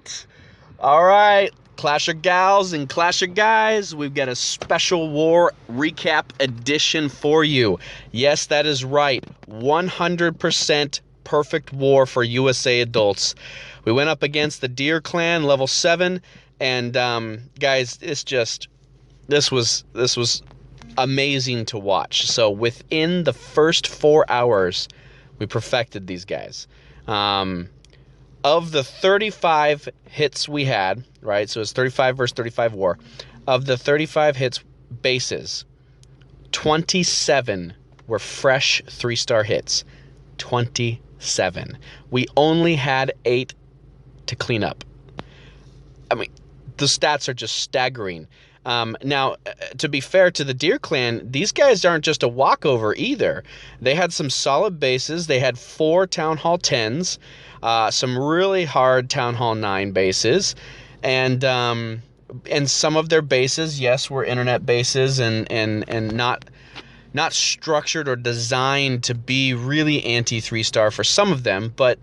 right. All right. Clash of Gals and Clash of Guys, we've got a special war recap edition for you. Yes, that is right. 100% perfect war for USA adults. We went up against the Deer Clan, level 7, and guys, this was amazing to watch. So within the first 4 hours, we perfected these guys. Of the 35 hits we had, right? So it's 35 versus 35 war. Of the 35 hits bases, 27 were fresh 3-star hits. 27. We only had 8 to clean up. I mean, the stats are just staggering. Now, to be fair to the Deer Clan, these guys aren't just a walkover either. They had some solid bases. They had 4 Town Hall 10s, some really hard Town Hall 9 bases, and some of their bases, yes, were internet bases and not structured or designed to be really anti 3-star for some of them, but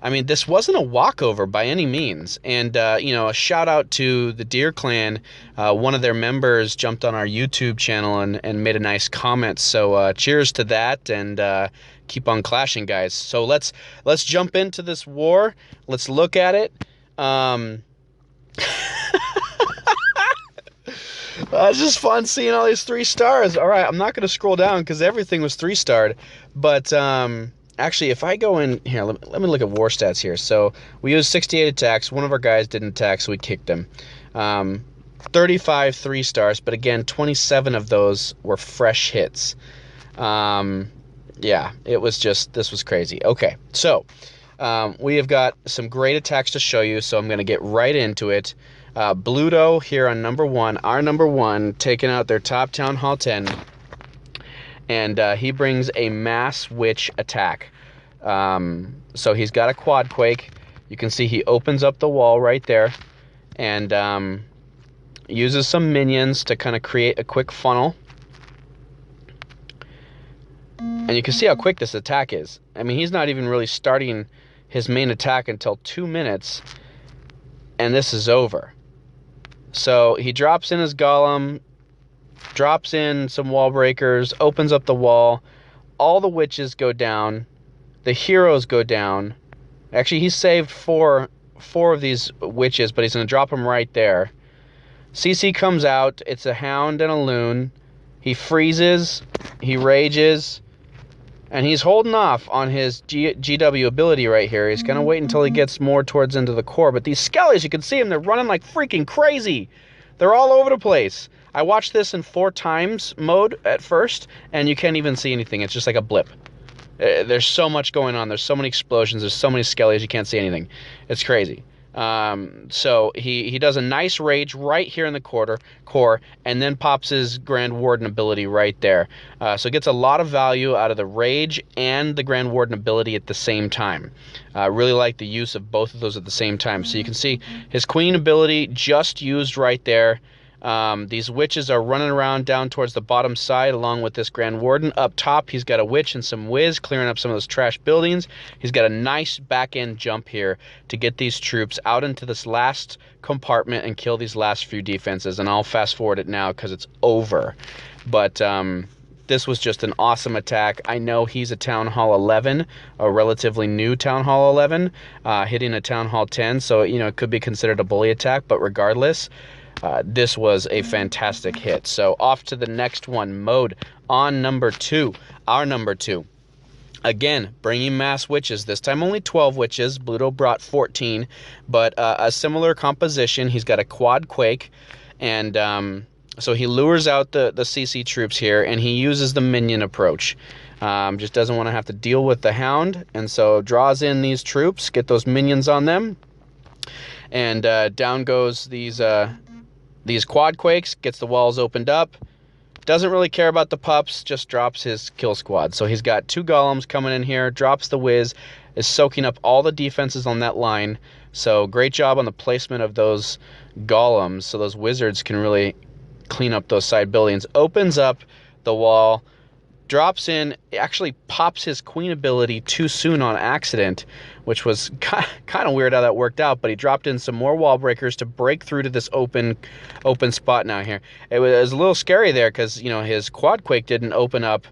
I mean, this wasn't a walkover by any means. And, a shout out to the Deer Clan. One of their members jumped on our YouTube channel and made a nice comment. So cheers to that, and keep on clashing, guys. So let's jump into this war. Let's look at it. It's just fun seeing all these 3 stars. All right, I'm not going to scroll down because everything was 3-starred. But actually, if I go in here, let me look at war stats here. So we used 68 attacks. One of our guys didn't attack, so we kicked him. 35 3-stars, but again, 27 of those were fresh hits. Yeah, this was crazy. Okay, so we have got some great attacks to show you, so I'm going to get right into it. Bluto here on number 1, our number 1, taking out their top Town Hall 10. And he brings a mass witch attack. So he's got a Quad-Quake. You can see he opens up the wall right there and uses some minions to kind of create a quick funnel. And you can see how quick this attack is. I mean, he's not even really starting his main attack until 2 minutes, and this is over. So he drops in his golem, drops in some wall breakers, opens up the wall. All the witches go down. The heroes go down. Actually, he saved four of these witches, but he's going to drop them right there. CC comes out. It's a hound and a loon. He freezes. He rages. And he's holding off on his GW ability right here. He's going to wait until he gets more towards into the core. But these skellies, you can see them. They're running like freaking crazy. They're all over the place. I watched this in 4 times mode at first, and you can't even see anything. It's just like a blip. There's so much going on. There's so many explosions. There's so many skellies. You can't see anything. It's crazy. So he does a nice rage right here in the core, and then pops his Grand Warden ability right there. So gets a lot of value out of the rage and the Grand Warden ability at the same time. Really like the use of both of those at the same time. So you can see his Queen ability just used right there. These witches are running around down towards the bottom side along with this Grand Warden. Up top, he's got a witch and some whiz clearing up some of those trash buildings. He's got a nice back-end jump here to get these troops out into this last compartment and kill these last few defenses. And I'll fast forward it now because it's over. But this was just an awesome attack. I know he's a Town Hall 11, a relatively new Town Hall 11, hitting a Town Hall 10. So, it could be considered a bully attack, but regardless, this was a fantastic hit. So off to the next one, Mohd on number 2, our number 2. Again, bringing mass witches, this time only 12 witches. Bluto brought 14, but a similar composition. He's got a Quad-Quake, and so he lures out the CC troops here, and he uses the minion approach. Just doesn't want to have to deal with the hound, and so draws in these troops, get those minions on them, and down goes these Quad-Quakes, gets the walls opened up. Doesn't really care about the pups, just drops his kill squad. So he's got 2 golems coming in here, drops the whiz, is soaking up all the defenses on that line. So great job on the placement of those golems so those wizards can really clean up those side buildings. Opens up the wall, drops in, actually pops his queen ability too soon on accident, which was kind of weird how that worked out, but he dropped in some more wall breakers to break through to this open spot now here. It was a little scary there because, you know, his Quad-Quake didn't open up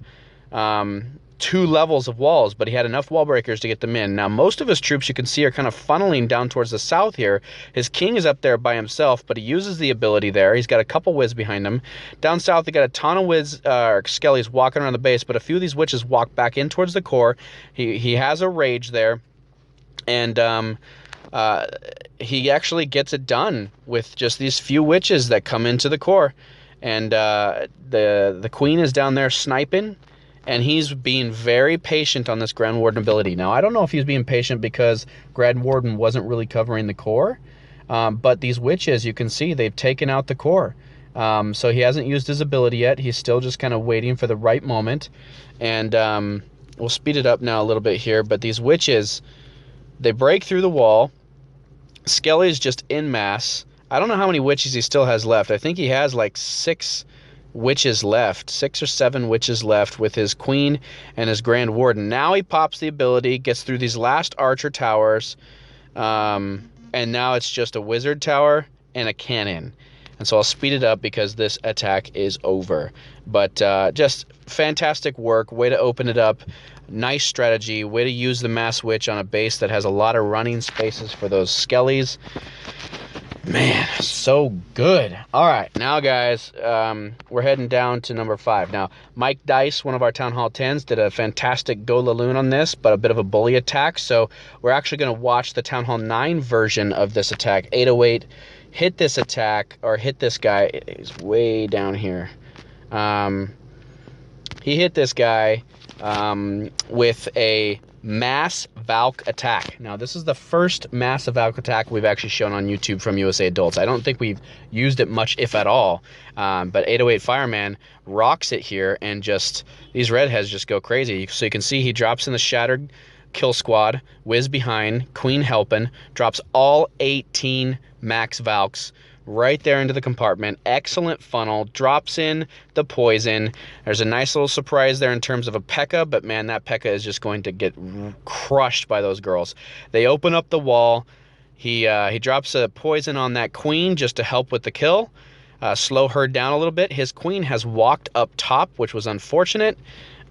2 levels of walls, but he had enough wall breakers to get them in. Now, most of his troops, you can see, are kind of funneling down towards the south here. His king is up there by himself, but he uses the ability there. He's got a couple Wiz behind him. Down south, they got a ton of Wiz, Skellies walking around the base, but a few of these witches walk back in towards the core. He has a rage there, and he actually gets it done with just these few witches that come into the core. And the queen is down there sniping, and he's being very patient on this Grand Warden ability. Now, I don't know if he's being patient because Grand Warden wasn't really covering the core, but these witches, you can see, they've taken out the core. So he hasn't used his ability yet. He's still just kind of waiting for the right moment. And we'll speed it up now a little bit here, but these witches, they break through the wall. Skelly is just en masse. I don't know how many witches he still has left. I think he has like 6 witches left, 6 or 7 witches left with his queen and his Grand Warden. Now he pops the ability, gets through these last archer towers, and now it's just a wizard tower and a cannon. And so I'll speed it up because this attack is over. But just fantastic work, way to open it up. Nice strategy, way to use the mass witch on a base that has a lot of running spaces for those skellies. Man, so good. All right, now guys, we're heading down to number 5. Now, Mike Dice, one of our Town Hall 10s, did a fantastic Go Laloon on this, but a bit of a bully attack. So we're actually going to watch the Town Hall 9 version of this attack. 808 hit this attack, or hit this guy. He's way down here. He hit this guy with a mass Valk attack. Now, this is the first massive Valk attack we've actually shown on YouTube from USA Adults. I don't think we've used it much, if at all. But 808 Fireman rocks it here, and just these redheads just go crazy. So you can see he drops in the Shattered kill squad, Wiz behind, Queen helping, drops all 18 max Valks right there into the compartment. Excellent funnel, drops in the poison. There's a nice little surprise there in terms of a P.E.K.K.A, but man, that P.E.K.K.A is just going to get crushed by those girls. They open up the wall. He drops a poison on that queen just to help with the kill, slow her down a little bit. His queen has walked up top, which was unfortunate.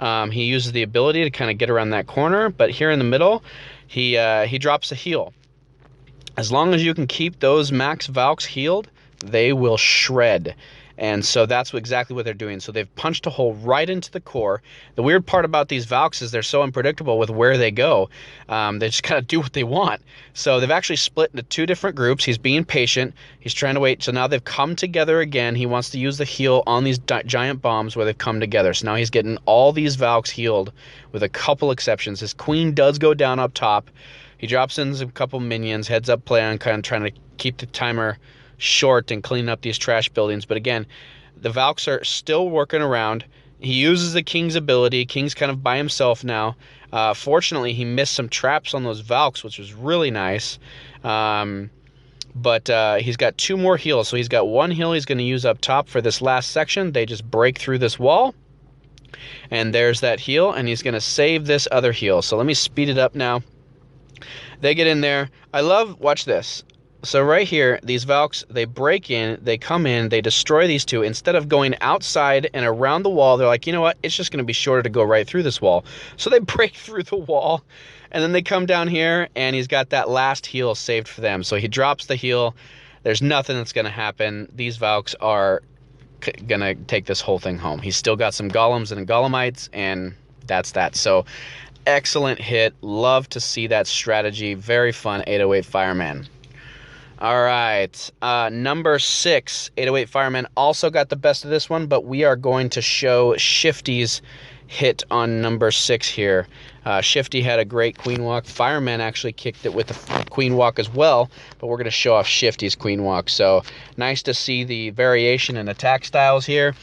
He uses the ability to kind of get around that corner, but here in the middle, he drops a heal. As long as you can keep those max Valks healed, they will shred. And so that's exactly what they're doing. So they've punched a hole right into the core. The weird part about these Valks is they're so unpredictable with where they go. They just kind of do what they want. So they've actually split into 2 different groups. He's being patient. He's trying to wait. So now they've come together again. He wants to use the heal on these giant bombs where they've come together. So now he's getting all these Valks healed with a couple exceptions. His queen does go down up top. He drops in a couple minions, heads up play on kind of trying to keep the timer short and clean up these trash buildings. But again, the Valks are still working around. He uses the King's ability. King's kind of by himself now. Fortunately, he missed some traps on those Valks, which was really nice. But he's got 2 more heals. So he's got 1 heal he's going to use up top for this last section. They just break through this wall. And there's that heal. And he's going to save this other heal. So let me speed it up now. They get in there. I love, watch this. So right here, these Valks, they break in, they come in, they destroy these 2. Instead of going outside and around the wall, they're like, you know what? It's just going to be shorter to go right through this wall. So they break through the wall, and then they come down here, and he's got that last heal saved for them. So he drops the heal. There's nothing that's going to happen. These Valks are going to take this whole thing home. He's still got some Golems and Golemites, and that's that. So excellent hit. Love to see that strategy. Very fun 808 Fireman. All right, number 6, 808 Fireman also got the best of this one, but we are going to show Shifty's hit on number 6 here. Shifty had a great queen walk. Fireman actually kicked it with the queen walk as well, but we're going to show off Shifty's queen walk. So nice to see the variation in attack styles here.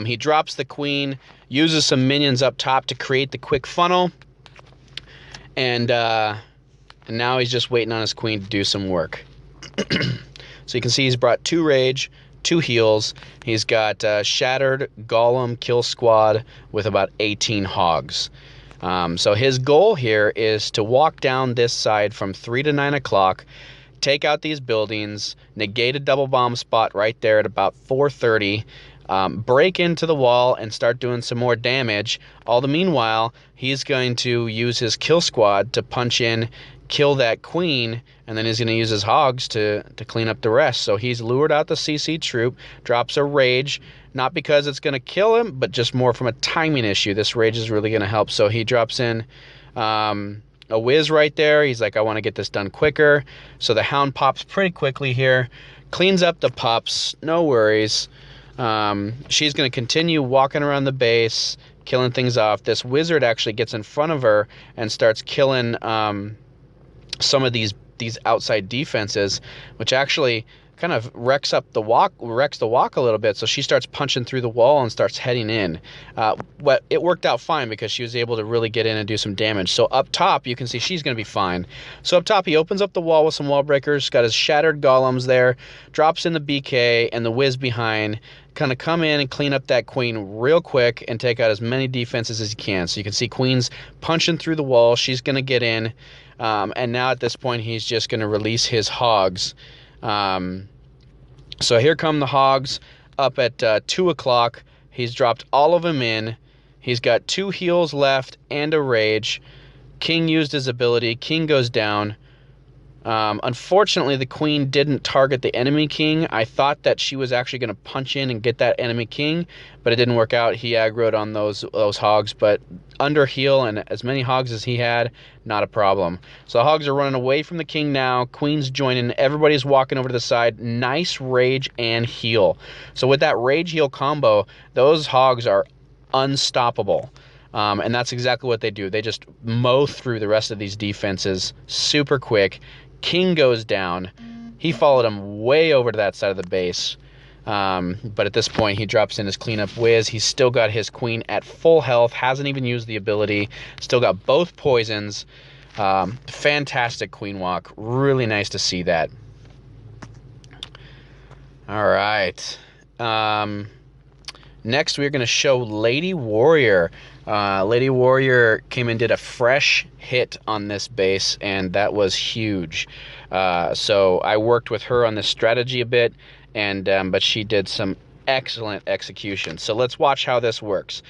He drops the queen, uses some minions up top to create the quick funnel, and now he's just waiting on his queen to do some work. So you can see he's brought 2 rage, 2 heals. He's got Shattered Golem Kill Squad with about 18 hogs. So his goal here is to walk down this side from 3 to 9 o'clock, take out these buildings, negate a double bomb spot right there at about 4:30, break into the wall and start doing some more damage. All the meanwhile, he's going to use his kill squad to punch in, kill that queen, and then he's going to use his hogs to clean up the rest. So he's lured out the CC troop, drops a rage, not because it's going to kill him, but just more from a timing issue. This rage is really going to help. So he drops in a whiz right there. He's like, I want to get this done quicker. So the hound pops pretty quickly here, cleans up the pups, no worries. She's going to continue walking around the base, killing things off. This wizard actually gets in front of her and starts killing some of these outside defenses, which actually kind of wrecks the walk a little bit. So she starts punching through the wall and starts heading in. But it worked out fine because she was able to really get in and do some damage. So up top, you can see she's going to be fine. So up top, he opens up the wall with some wall breakers, got his shattered golems there, drops in the BK and the whiz behind, kind of come in and clean up that queen real quick and take out as many defenses as he can. So you can see queen's punching through the wall. She's going to get in. And now at this point, he's just going to release his hogs. So here come the hogs up at 2 o'clock. He's dropped all of them in. He's got 2 heals left and a rage. King used his ability. King goes down. Unfortunately, the queen didn't target the enemy king. I thought that she was actually going to punch in and get that enemy king, but it didn't work out. He aggroed on those hogs, but under heal and as many hogs as he had, not a problem. So the hogs are running away from the king now. Queen's joining. Everybody's walking over to the side. Nice rage and heal. So with that rage heal combo, those hogs are unstoppable. And that's exactly what they do. They just mow through the rest of these defenses super quick. King goes down. He followed him way over to that side of the base. But at this point, he drops in his cleanup whiz. He's still got his queen at full health. Hasn't even used the ability. Still got both poisons. Fantastic queen walk. Really nice to see that. All right. Next, we're going to show Lady Warrior. Lady Warrior came and did a fresh hit on this base, and that was huge. So I worked with her on this strategy a bit, and but she did some excellent execution. So let's watch how this works.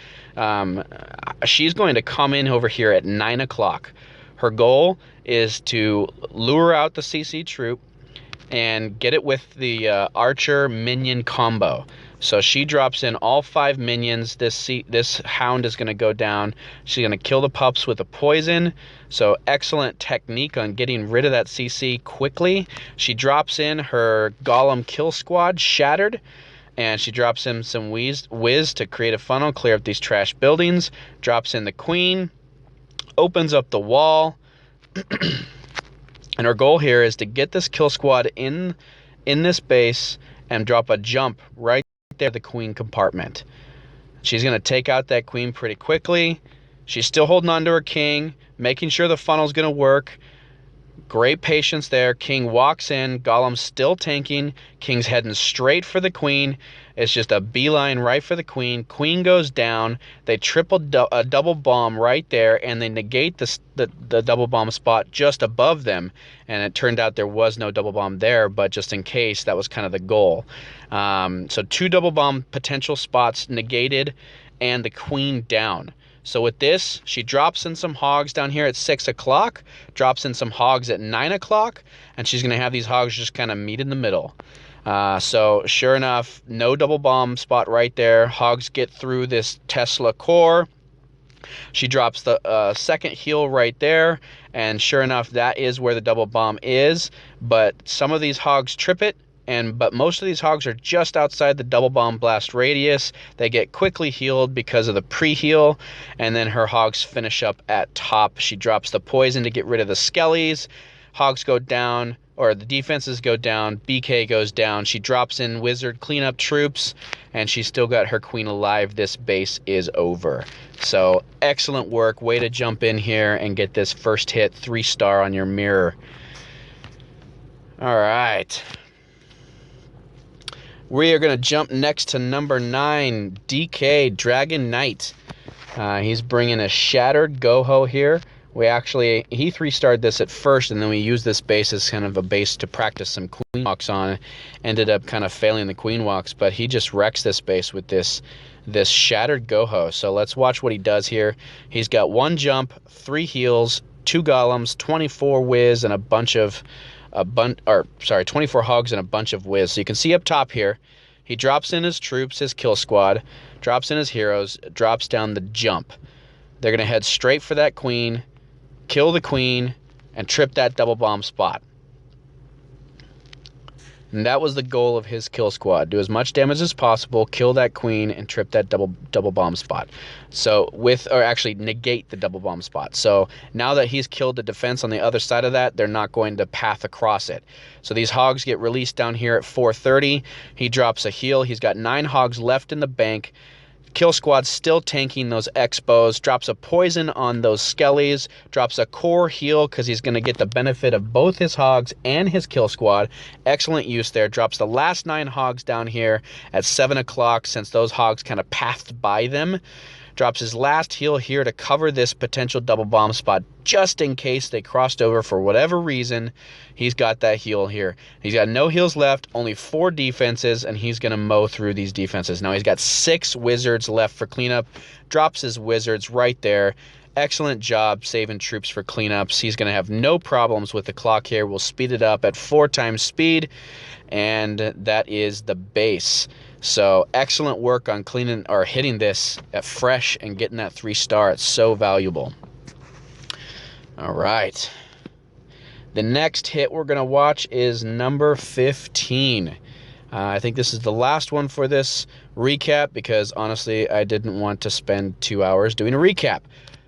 She's going to come in over here at 9 o'clock. Her goal is to lure out the CC troop and get it with the archer minion combo. So she drops in all 5 minions. This hound is going to go down. She's going to kill the pups with a poison. So excellent technique on getting rid of that CC quickly. She drops in her golem kill squad, Shattered, and she drops in some whiz to create a funnel, clear up these trash buildings. Drops in the queen, opens up the wall. And her goal here is to get this kill squad in this base and drop a jump right there the queen compartment. She's going to take out that queen pretty quickly. She's still holding on to her king, making sure the funnel's going to work. Great patience there. King walks in. Golem's still tanking. King's heading straight for the queen. It's just a beeline right for the queen. Queen goes down. They triple a double bomb right there, and they negate the double bomb spot just above them. And it turned out there was no double bomb there, but just in case, that was kind of the goal. So 2 double bomb potential spots negated, and the queen down. So with this, she drops in some hogs down here at 6 o'clock, drops in some hogs at 9 o'clock, and she's going to have these hogs just kind of meet in the middle. So sure enough, no double bomb spot right there. Hogs get through this Tesla core. She drops the second heal right there, and sure enough, that is where the double bomb is. But some of these hogs trip it, but most of these hogs are just outside the double bomb blast radius. They get quickly healed because of the pre-heal, and then her hogs finish up at top. She drops the poison to get rid of the skellies. Hogs go down, or the defenses go down. BK goes down. She drops in wizard cleanup troops, and she's still got her queen alive. This base is over. So excellent work. Way to jump in here and get this first hit 3-star on your mirror. All right. We are going to jump next to number 9, DK, Dragon Knight. He's bringing a Shattered GOHO here. He 3-starred this at first, and then we used this base as kind of a base to practice some queen walks on. Ended up kind of failing the queen walks, but he just wrecks this base with this Shattered GOHO. So let's watch what he does here. He's got 1 jump, 3 heals, 2 golems, 24 whiz, and 24 hogs and a bunch of whiz. So you can see up top here, he drops in his troops, his kill squad, drops in his heroes, drops down the jump. They're going to head straight for that queen, kill the queen, and trip that double bomb spot. And that was the goal of his kill squad. Do as much damage as possible, kill that queen, and trip that double bomb spot. So actually negate the double bomb spot. So now that he's killed the defense on the other side of that, they're not going to path across it. So these hogs get released down here at 4:30. He drops a heal. He's got 9 hogs left in the bank. Kill squad still tanking those expos, drops a poison on those skellies, drops a core heal because he's going to get the benefit of both his hogs and his kill squad. Excellent use there. Drops the last 9 hogs down here at 7 o'clock since those hogs kind of pathed by them. Drops his last heal here to cover this potential double bomb spot just in case they crossed over for whatever reason. He's got that heal here. He's got no heals left, only 4 defenses, and he's going to mow through these defenses. Now he's got 6 wizards left for cleanup. Drops his wizards right there. Excellent job saving troops for cleanups. He's going to have no problems with the clock here. We'll speed it up at 4 times speed, and that is the base. So excellent work on cleaning or hitting this at fresh and getting that 3-star. It's so valuable. All right. The next hit we're going to watch is number 15. I think this is the last one for this recap because honestly, I didn't want to spend 2 hours doing a recap.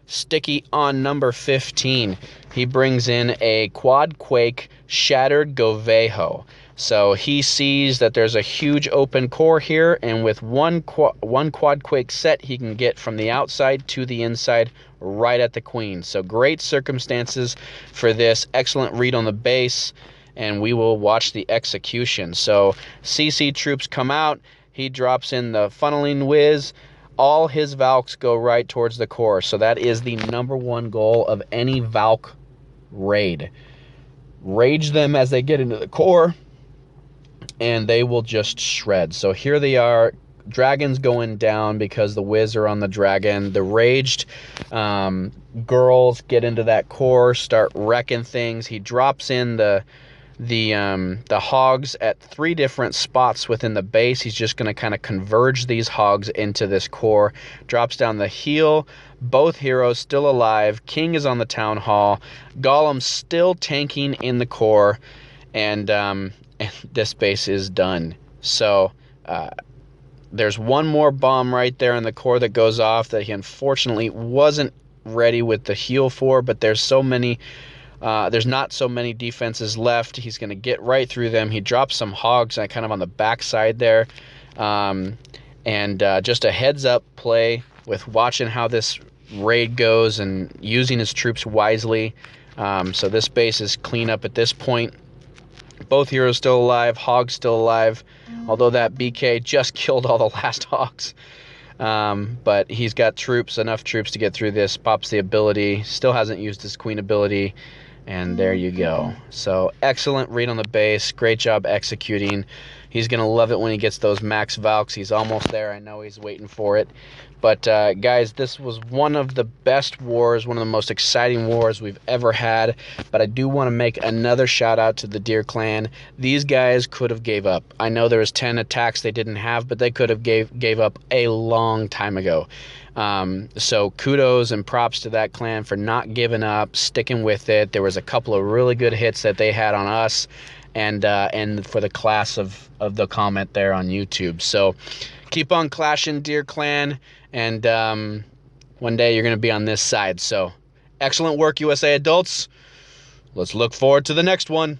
Stikki on number 15. He brings in a Quad-Quake Shattered Govaho. So he sees that there's a huge open core here, and with one Quad-Quake set, he can get from the outside to the inside right at the queen. So great circumstances for this. Excellent read on the base, and we will watch the execution. So CC troops come out. He drops in the funneling whiz. All his Valks go right towards the core. So that is the #1 goal of any Valk raid. Rage them as they get into the core, and they will just shred. So here they are. Dragons going down because the whiz are on the dragon. The raged girls get into that core, start wrecking things. He drops in the hogs at 3 different spots within the base. He's just going to kind of converge these hogs into this core. Drops down the heal. Both heroes still alive. King is on the town hall. Golem still tanking in the core. And this base is done. So there's one more bomb right there in the core that goes off that he unfortunately wasn't ready with the heal for, but there's not so many defenses left. He's going to get right through them. He drops some hogs kind of on the backside there. Just a heads up play with watching how this raid goes and using his troops wisely. So this base is clean up at this point. Both heroes still alive, hogs still alive, although that BK just killed all the last hogs. But he's got troops, enough troops to get through this. Pops the ability, still hasn't used his queen ability, and there you go. So excellent read on the base, great job executing. He's going to love it when he gets those max Valks. He's almost there. I know he's waiting for it. But guys, this was one of the best wars, one of the most exciting wars we've ever had. But I do want to make another shout out to the Deer Clan. These guys could have gave up. I know there was 10 attacks they didn't have, but they could have gave up a long time ago. So kudos and props to that clan for not giving up, sticking with it. There was a couple of really good hits that they had on us, and for the class of the comment there on YouTube. So keep on clashing, Deer Clan, and one day you're going to be on this side. So excellent work, USA adults. Let's look forward to the next one.